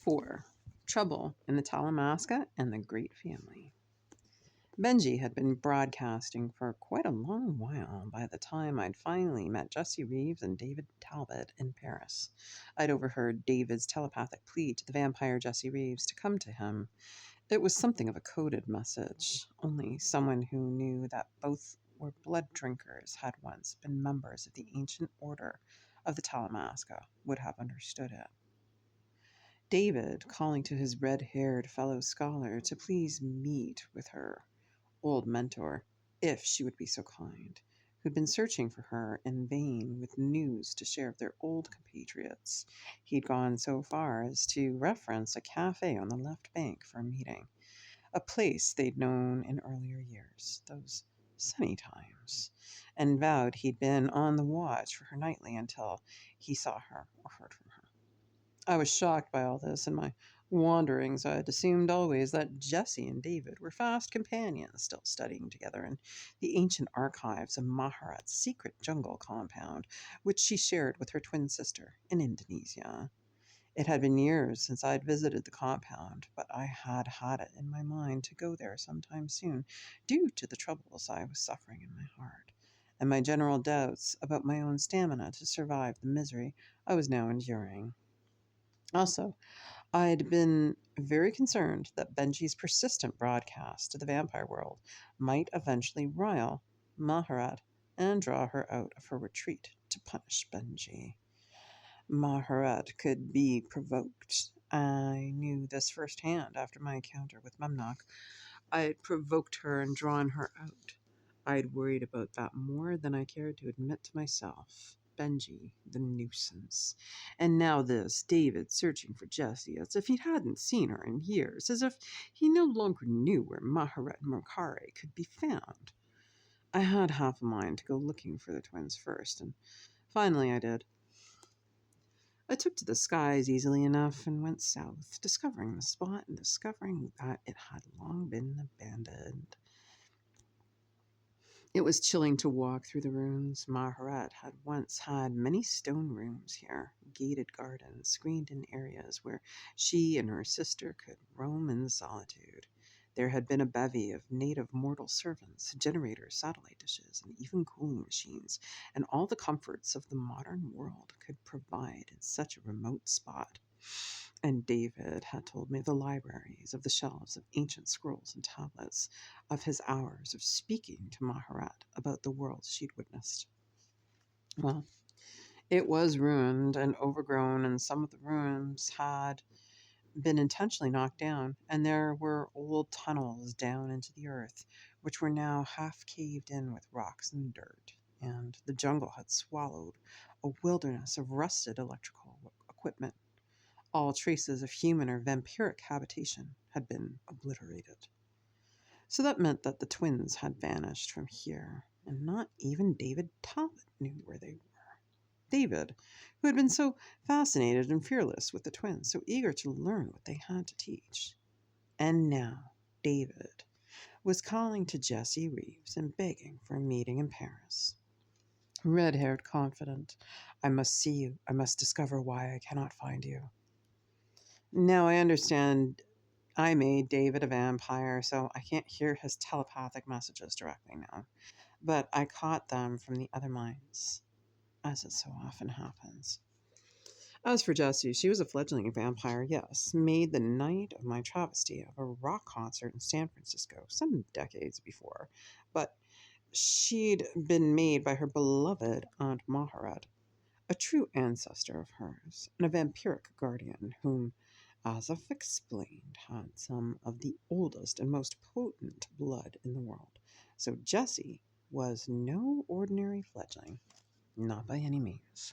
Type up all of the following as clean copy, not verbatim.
4. Trouble in the Talamasca and the Great Family. Benji had been broadcasting for quite a long while by the time I'd finally met Jesse Reeves and David Talbot in Paris. I'd overheard David's telepathic plea to the vampire Jesse Reeves to come to him. It was something of a coded message. Only someone who knew that both were blood drinkers had once been members of the ancient order of the Talamasca would have understood it. David calling to his red-haired fellow scholar to please meet with her old mentor, if she would be so kind, who'd been searching for her in vain with news to share of their old compatriots. He'd gone so far as to reference a cafe on the left bank for a meeting, a place they'd known in earlier years, those sunny times, and vowed he'd been on the watch for her nightly until he saw her or heard from her. I was shocked by all this. In my wanderings, I had assumed always that Jesse and David were fast companions, still studying together in the ancient archives of Maharat's secret jungle compound, which she shared with her twin sister in Indonesia. It had been years since I'd visited the compound, but I had had it in my mind to go there sometime soon, due to the troubles I was suffering in my heart, and my general doubts about my own stamina to survive the misery I was now enduring. Also, I'd been very concerned that Benji's persistent broadcast to the vampire world might eventually rile Maharat and draw her out of her retreat to punish Benji. Maharat could be provoked. I knew this firsthand after my encounter with Memnock. I had provoked her and drawn her out. I'd worried about that more than I cared to admit to myself. Benji, the nuisance. And now this, David searching for Jessie as if he hadn't seen her in years, as if he no longer knew where Maharat Mokare could be found. I had half a mind to go looking for the twins first, and finally I did. I took to the skies easily enough and went south, discovering the spot and discovering that it had long been abandoned. It was chilling to walk through the ruins. Maharat had once had many stone rooms here, gated gardens, screened in areas where she and her sister could roam in solitude. There had been a bevy of native mortal servants, generators, satellite dishes, and even cooling machines, and all the comforts of the modern world could provide in such a remote spot. And David had told me of the libraries, of the shelves of ancient scrolls and tablets, of his hours of speaking to Maharat about the worlds she'd witnessed. Well, it was ruined and overgrown, and some of the rooms had been intentionally knocked down, and there were old tunnels down into the earth, which were now half caved in with rocks and dirt, and the jungle had swallowed a wilderness of rusted electrical equipment. All traces of human or vampiric habitation had been obliterated. So that meant that the twins had vanished from here, and not even David Talbot knew where they were. David, who had been so fascinated and fearless with the twins, so eager to learn what they had to teach. And now, David was calling to Jesse Reeves and begging for a meeting in Paris. Red-haired, confident, I must see you. I must discover why I cannot find you. Now I understand I made David a vampire, so I can't hear his telepathic messages directly now. But I caught them from the other minds, as it so often happens. As for Jessie, she was a fledgling vampire, yes, made the night of my travesty of a rock concert in San Francisco some decades before. But she'd been made by her beloved Aunt Maharat, a true ancestor of hers, and a vampiric guardian whom, as I've explained, had some of the oldest and most potent blood in the world. So Jessie was no ordinary fledgling, not by any means.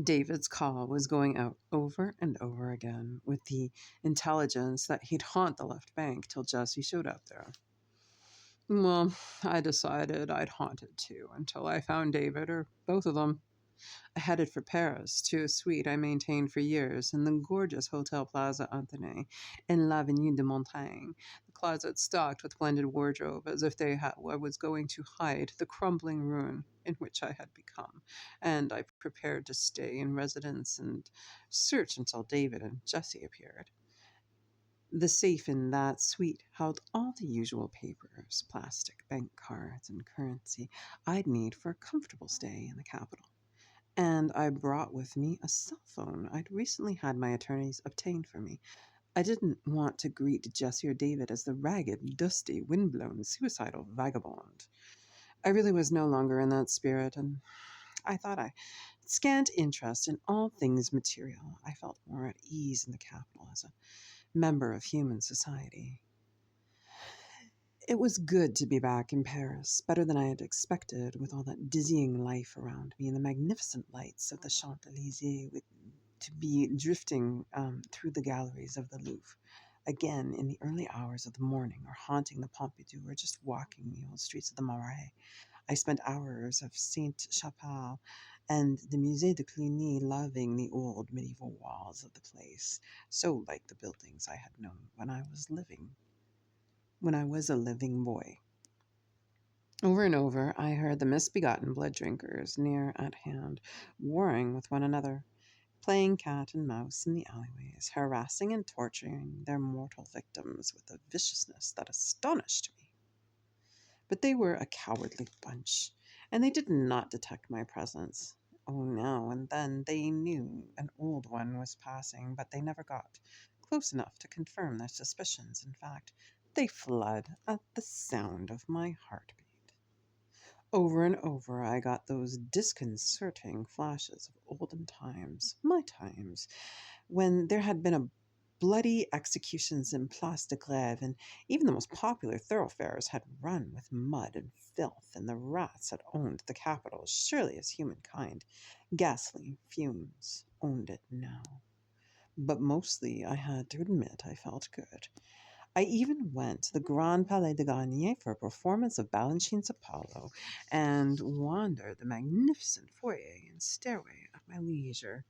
David's call was going out over and over again with the intelligence that he'd haunt the left bank till Jessie showed up there. Well, I decided I'd haunt it too until I found David or both of them. I headed for Paris to a suite I maintained for years in the gorgeous Hotel Plaza Athénée in l'Avenue de Montaigne, the closet stocked with blended wardrobe as if I was going to hide the crumbling ruin in which I had become, and I prepared to stay in residence and search until David and Jessie appeared. The safe in that suite held all the usual papers, plastic, bank cards, and currency I'd need for a comfortable stay in the capital. And I brought with me a cell phone I'd recently had my attorneys obtain for me. I didn't want to greet Jesse or David as the ragged, dusty, windblown, suicidal vagabond. I really was no longer in that spirit, and I thought I scant interest in all things material. I felt more at ease in the capital as a member of human society. It was good to be back in Paris, better than I had expected, with all that dizzying life around me and the magnificent lights of the Champs Elysees, with to be drifting through the galleries of the Louvre. Again, in the early hours of the morning, or haunting the Pompidou, or just walking the old streets of the Marais. I spent hours of Sainte Chapelle and the Musée de Cluny loving the old medieval walls of the place, so like the buildings I had known when I was a living boy. Over and over, I heard the misbegotten blood drinkers near at hand warring with one another, playing cat and mouse in the alleyways, harassing and torturing their mortal victims with a viciousness that astonished me. But they were a cowardly bunch, and they did not detect my presence. Oh, now and then they knew an old one was passing, but they never got close enough to confirm their suspicions. In fact, they fled at the sound of my heartbeat. Over and over, I got those disconcerting flashes of olden times, my times, when there had been a bloody executions in Place de Grève, and even the most popular thoroughfares had run with mud and filth, and the rats had owned the capital as surely as humankind. Gasoline fumes owned it now. But mostly, I had to admit, I felt good. I even went to the Grand Palais de Garnier for a performance of Balanchine's Apollo, and wandered the magnificent foyer and stairway at my leisure,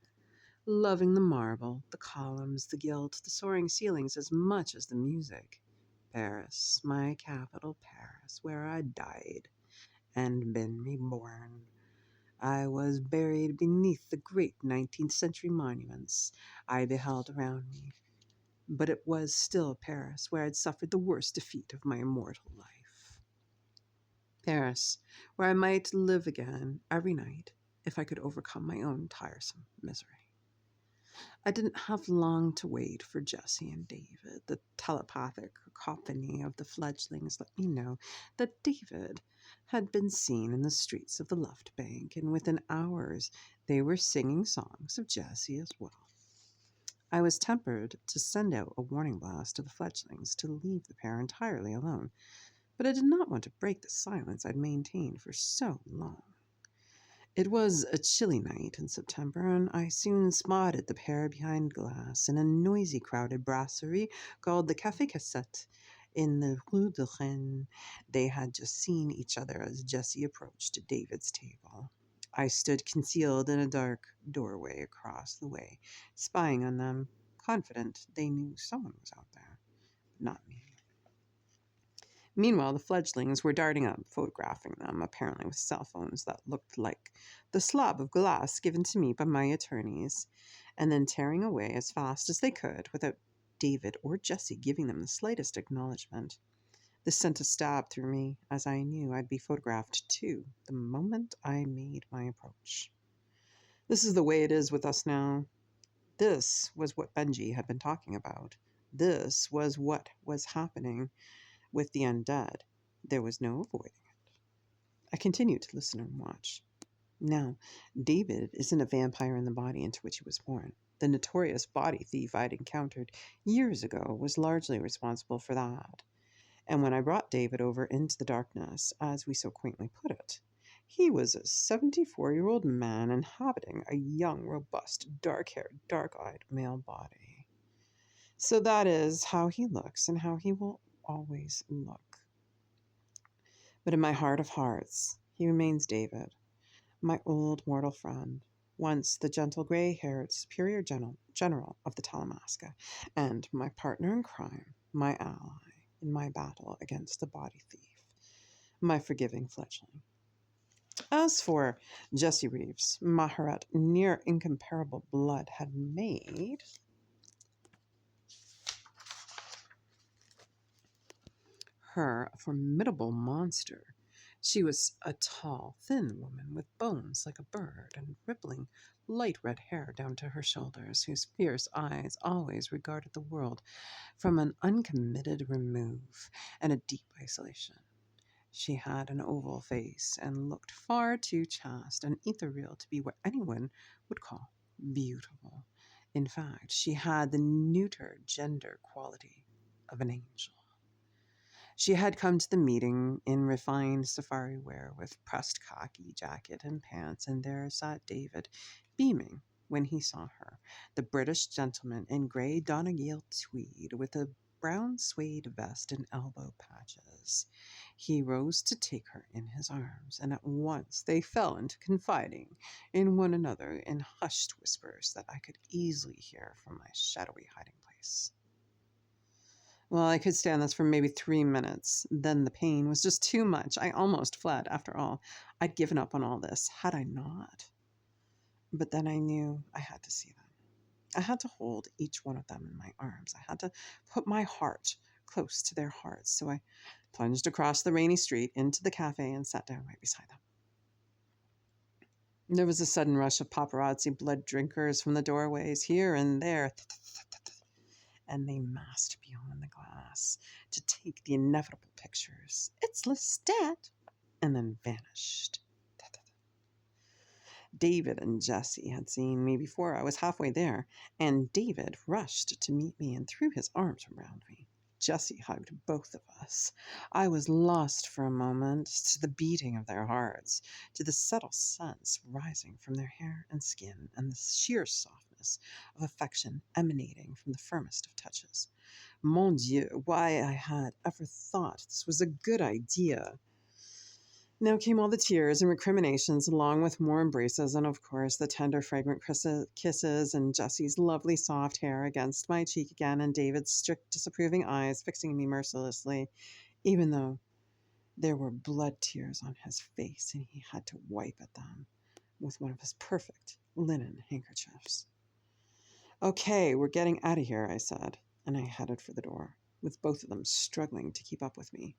loving the marble, the columns, the gilt, the soaring ceilings as much as the music. Paris, my capital, Paris, where I died and been reborn. I was buried beneath the great 19th century monuments I beheld around me, but it was still Paris where I'd suffered the worst defeat of my immortal life. Paris, where I might live again every night if I could overcome my own tiresome misery. I didn't have long to wait for Jessie and David. The telepathic cacophony of the fledglings let me know that David had been seen in the streets of the left bank, and within hours they were singing songs of Jessie as well. I was tempted to send out a warning blast to the fledglings to leave the pair entirely alone, but I did not want to break the silence I'd maintained for so long. It was a chilly night in September, and I soon spotted the pair behind glass in a noisy, crowded brasserie called the Café Cassette in the Rue de Rennes. They had just seen each other as Jessie approached David's table. I stood concealed in a dark doorway across the way, spying on them, confident they knew someone was out there, but not me. Meanwhile, the fledglings were darting up, photographing them, apparently with cell phones that looked like the slab of glass given to me by my attorneys, and then tearing away as fast as they could without David or Jessie giving them the slightest acknowledgement. This sent a stab through me, as I knew I'd be photographed too the moment I made my approach. This is the way it is with us now. This was what Benji had been talking about. This was what was happening with the undead. There was no avoiding it. I continued to listen and watch. Now, David isn't a vampire in the body into which he was born. The notorious body thief I'd encountered years ago was largely responsible for that. And when I brought David over into the darkness, as we so quaintly put it, he was a 74-year-old man inhabiting a young, robust, dark-haired, dark-eyed male body. So that is how he looks and how he will always look. But in my heart of hearts, he remains David, My old mortal friend, once the gentle gray-haired superior general of the Talamasca, and my partner in crime, my ally in my battle against the body thief, my forgiving fledgling. As for Jessie Reeves, Maharet near incomparable blood had made her a formidable monster. She was a tall, thin woman with bones like a bird and rippling light red hair down to her shoulders, whose fierce eyes always regarded the world from an uncommitted remove and a deep isolation. She had an oval face and looked far too chaste and ethereal to be what anyone would call beautiful. In fact, she had the neuter gender quality of an angel. She had come to the meeting in refined safari wear with pressed khaki jacket and pants, and there sat David, beaming when he saw her, the British gentleman in grey Donegal tweed with a brown suede vest and elbow patches. He rose to take her in his arms, and at once they fell into confiding in one another in hushed whispers that I could easily hear from my shadowy hiding place. Well, I could stand this for maybe 3 minutes. Then the pain was just too much. I almost fled. After all, I'd given up on all this, had I not? But then I knew I had to see them. I had to hold each one of them in my arms. I had to put my heart close to their hearts. So I plunged across the rainy street into the cafe and sat down right beside them. There was a sudden rush of paparazzi blood drinkers from the doorways here and there, and they massed beyond the glass to take the inevitable pictures. It's Lestat! And then vanished. David and Jessie had seen me before I was halfway there, and David rushed to meet me and threw his arms around me. Jessie hugged both of us. I was lost for a moment to the beating of their hearts, to the subtle sense rising from their hair and skin, and the sheer softness of affection emanating from the firmest of touches. Mon Dieu, why I had ever thought this was a good idea. Now came all the tears and recriminations, along with more embraces, and of course the tender, fragrant kisses, and Jessie's lovely soft hair against my cheek again, and David's strict, disapproving eyes fixing me mercilessly, even though there were blood tears on his face, and he had to wipe at them with one of his perfect linen handkerchiefs. Okay, we're getting out of here, I said, and I headed for the door, with both of them struggling to keep up with me.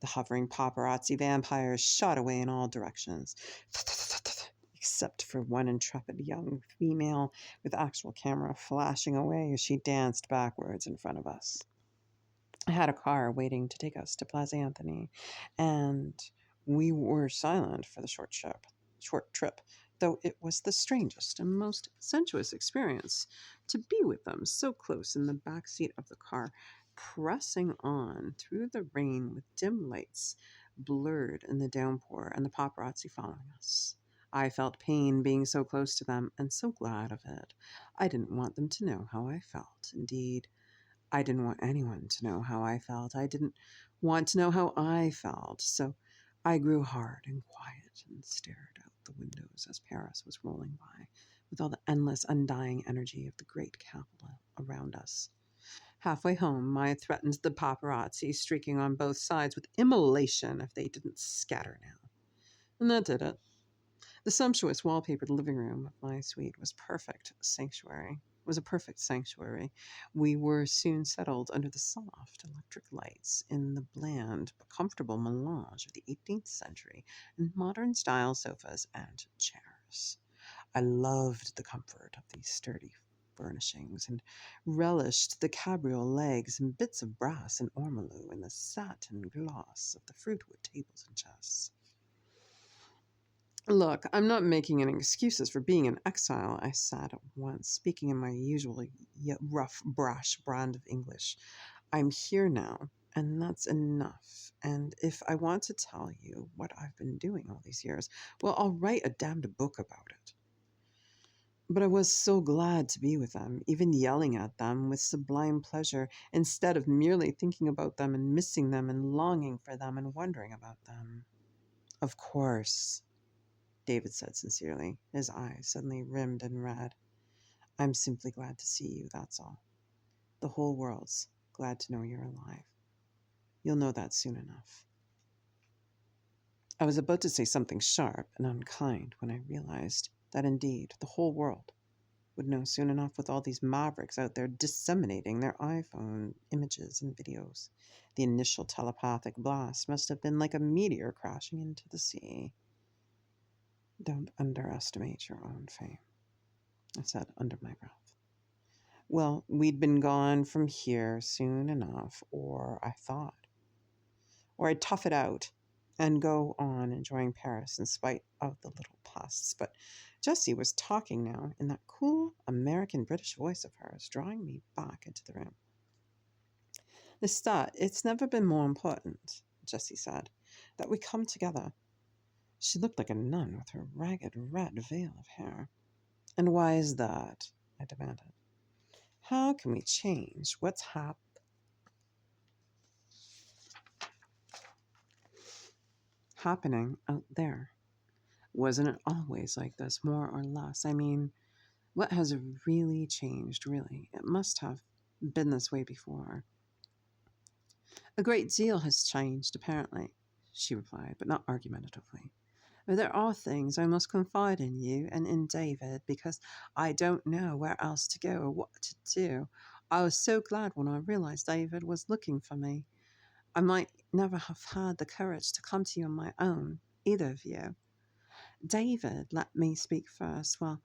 The hovering paparazzi vampires shot away in all directions, except for one intrepid young female with actual camera flashing away as she danced backwards in front of us. I had a car waiting to take us to Plaza Anthony, and we were silent for the short trip, though it was the strangest and most sensuous experience to be with them so close in the back seat of the car, pressing on through the rain with dim lights blurred in the downpour and the paparazzi following us. I felt pain being so close to them and so glad of it. I didn't want them to know how I felt. Indeed, I didn't want anyone to know how I felt. I didn't want to know how I felt. So I grew hard and quiet and stared out the windows as Paris was rolling by with all the endless, undying energy of the great capital around us. Halfway home, I threatened the paparazzi streaking on both sides with immolation if they didn't scatter now. And that did it. The sumptuous wallpapered living room of my suite was a perfect sanctuary. We were soon settled under the soft electric lights in the bland but comfortable melange of the 18th century and modern style sofas and chairs. I loved the comfort of these sturdy furnishings and relished the cabriole legs and bits of brass and ormolu in the satin gloss of the fruitwood tables and chests. Look, I'm not making any excuses for being in exile, I said at once, speaking in my usual yet rough, brash brand of English. I'm here now, and that's enough. And if I want to tell you what I've been doing all these years, well, I'll write a damned book about it. But I was so glad to be with them, even yelling at them with sublime pleasure, instead of merely thinking about them and missing them and longing for them and wondering about them. Of course, David said sincerely, his eyes suddenly rimmed and red. I'm simply glad to see you, that's all. The whole world's glad to know you're alive. You'll know that soon enough. I was about to say something sharp and unkind when I realized that indeed the whole world would know soon enough with all these mavericks out there disseminating their iPhone images and videos. The initial telepathic blast must have been like a meteor crashing into the sea. Don't underestimate your own fame, I said under my breath. Well, we'd been gone from here soon enough, or I thought. Or I'd tough it out and go on enjoying Paris in spite of the little pusts. But Jessie was talking now in that cool American British voice of hers, drawing me back into the room. Lestat, it's never been more important, Jessie said, that we come together. She looked like a nun with her ragged red veil of hair. And why is that? I demanded. How can we change what's happening out there? Wasn't it always like this, more or less? I mean, what has really changed, really? It must have been this way before. A great deal has changed, apparently, she replied, but not argumentatively. There are things I must confide in you and in David because I don't know where else to go or what to do. I was so glad when I realized David was looking for me. I might never have had the courage to come to you on my own, either of you. David let me speak first. Well,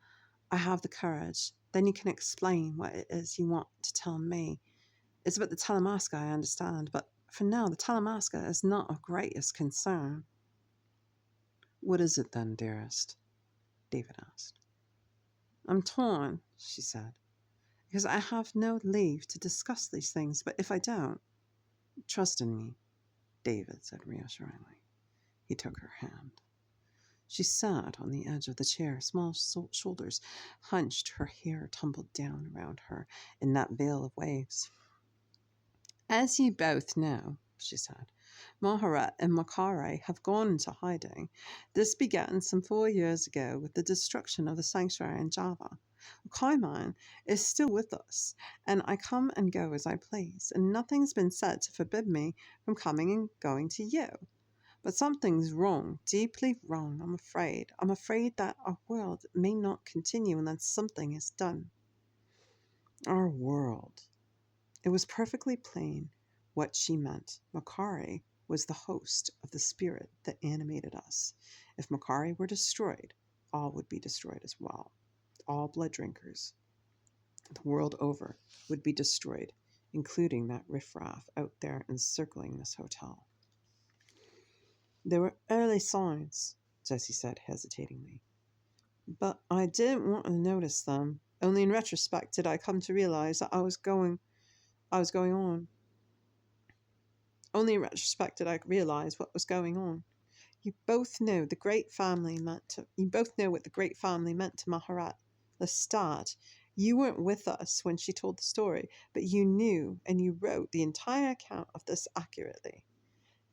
I have the courage. Then you can explain what it is you want to tell me. It's about the Talamasca, I understand, but for now, the Talamasca is not of greatest concern. What is it then, dearest? David asked. I'm torn, she said, because I have no leave to discuss these things, but if I don't, trust in me, David said reassuringly. He took her hand. She sat on the edge of the chair, small shoulders hunched, her hair tumbled down around her in that veil of waves. As you both know, she said, Maharat and Makare have gone into hiding. This began some 4 years ago with the destruction of the sanctuary in Java. Kaiman is still with us, and I come and go as I please, and nothing's been said to forbid me from coming and going to you. But something's wrong, deeply wrong, I'm afraid. I'm afraid that our world may not continue unless something is done. Our world. It was perfectly plain what she meant. Makari was the host of the spirit that animated us. If Makari were destroyed, all would be destroyed as well. All blood drinkers, the world over, would be destroyed, including that riffraff out there encircling this hotel. There were early signs, Jessie said hesitatingly. But I didn't want to notice them. Only in retrospect did I come to realize that I was going on. Only in retrospect did I realize what was going on. You both know what the great family meant to Maharat. Lestat. You weren't with us when she told the story, but you knew and you wrote the entire account of this accurately.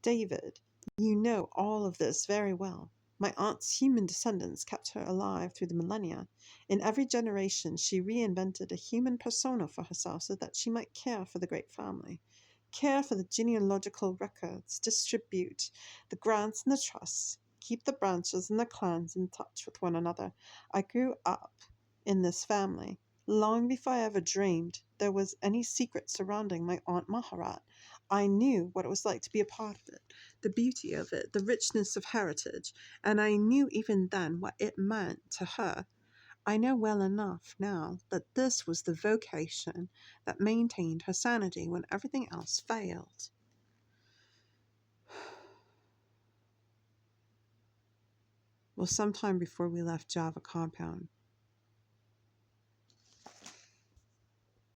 David, you know all of this very well. My aunt's human descendants kept her alive through the millennia. In every generation, she reinvented a human persona for herself so that she might care for the great family, care for the genealogical records, distribute the grants and the trusts, keep the branches and the clans in touch with one another. I grew up in this family long before I ever dreamed there was any secret surrounding my Aunt Maharat. I knew what it was like to be a part of it, the beauty of it, the richness of heritage, and I knew even then what it meant to her. I know well enough now that this was the vocation that maintained her sanity when everything else failed. Well, sometime before we left Java Compound,